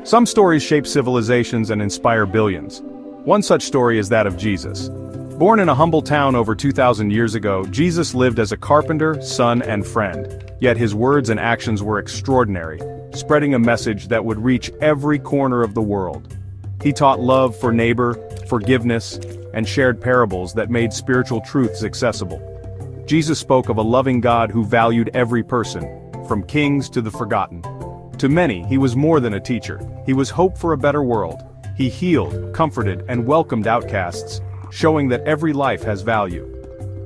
Some stories shape civilizations and inspire billions. One such story is that of Jesus. Born in a humble town over 2,000 years ago, Jesus lived as a carpenter, son, and friend. Yet his words and actions were extraordinary, spreading a message that would reach every corner of the world. He taught love for neighbor, forgiveness, and shared parables that made spiritual truths accessible. Jesus spoke of a loving God who valued every person, from kings to the forgotten. To many, he was more than a teacher. He was hope for a better world. He healed, comforted, and welcomed outcasts, showing that every life has value.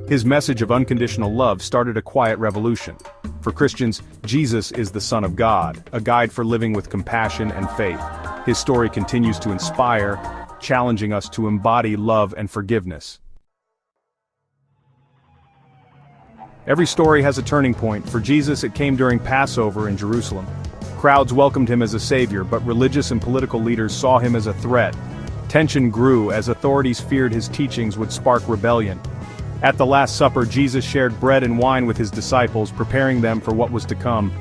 His message of unconditional love started a quiet revolution. For Christians, Jesus is the Son of God, a guide for living with compassion and faith. His story continues to inspire, challenging us to embody love and forgiveness. Every story has a turning point. For Jesus, it came during Passover in Jerusalem. Crowds welcomed him as a savior, but religious and political leaders saw him as a threat. Tension grew as authorities feared his teachings would spark rebellion. At the Last Supper, Jesus shared bread and wine with his disciples, preparing them for what was to come.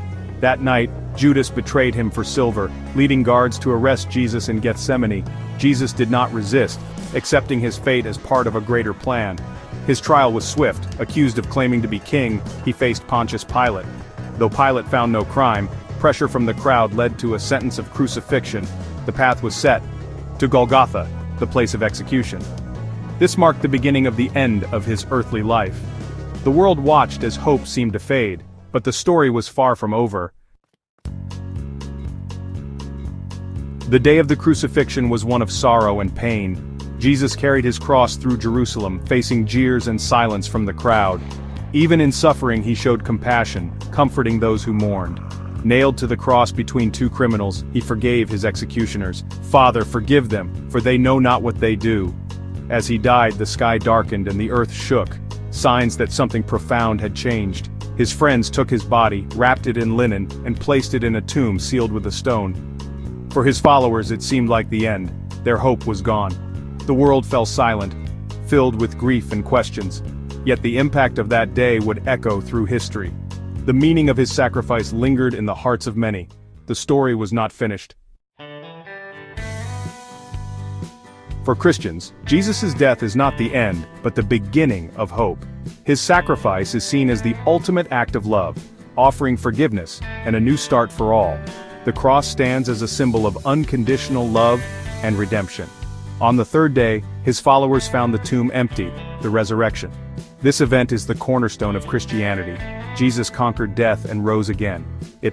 That night, Judas betrayed him for silver, leading guards to arrest Jesus in Gethsemane. Jesus did not resist, accepting his fate as part of a greater plan. His trial was swift. Accused of claiming to be king, he faced Pontius Pilate. Though Pilate found no crime, pressure from the crowd led to a sentence of crucifixion. The path was set to Golgotha, the place of execution. This marked the beginning of the end of his earthly life. The world watched as hope seemed to fade, but the story was far from over. The day of the crucifixion was one of sorrow and pain. Jesus carried his cross through Jerusalem, facing jeers and silence from the crowd. Even in suffering, he showed compassion, comforting those who mourned. Nailed to the cross between two criminals, he forgave his executioners. "Father, forgive them, for they know not what they do." As he died, the sky darkened and the earth shook, signs that something profound had changed. His friends took his body, wrapped it in linen, and placed it in a tomb sealed with a stone. For his followers, it seemed like the end. Their hope was gone. The world fell silent, filled with grief and questions. Yet the impact of that day would echo through history. The meaning of his sacrifice lingered in the hearts of many. The story was not finished. For Christians, Jesus' death is not the end, but the beginning of hope. His sacrifice is seen as the ultimate act of love, offering forgiveness and a new start for all. The cross stands as a symbol of unconditional love and redemption. On the third day, his followers found the tomb empty, the resurrection. This event is the cornerstone of Christianity. Jesus conquered death and rose again. It